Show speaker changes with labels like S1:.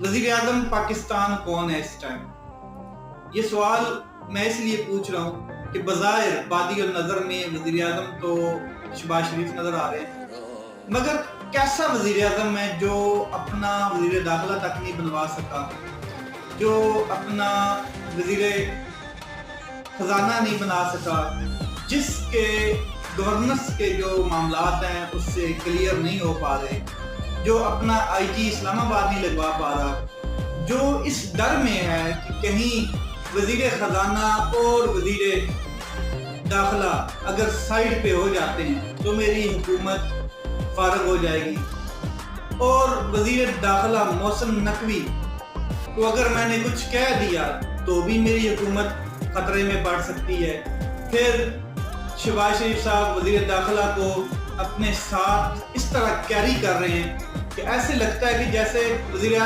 S1: وزیر اعظم پاکستان کون ہے اس ٹائم؟ یہ سوال میں اس لیے پوچھ رہا ہوں کہ بظاہر بادی النظر میں وزیر اعظم تو شہباز شریف نظر آ رہے ہیں، مگر کیسا وزیر اعظم ہے جو اپنا وزیر داخلہ تک نہیں بنوا سکا، جو اپنا وزیر خزانہ نہیں بنا سکا، جس کے گورننس کے جو معاملات ہیں اس سے کلیئر نہیں ہو پا رہے، جو اپنا آئی جی اسلام آباد نہیں لگوا پا رہا، جو اس ڈر میں ہے کہ کہیں وزیر خزانہ اور وزیر داخلہ اگر سائیڈ پہ ہو جاتے ہیں تو میری حکومت فارغ ہو جائے گی، اور وزیر داخلہ محسن نقوی تو اگر میں نے کچھ کہہ دیا تو بھی میری حکومت خطرے میں پڑ سکتی ہے۔ پھر شہباز شریف صاحب وزیر داخلہ کو اپنے ساتھ اس طرح کیری کر رہے ہیں کہ ایسے لگتا ہے کہ جیسے وزیر اعظم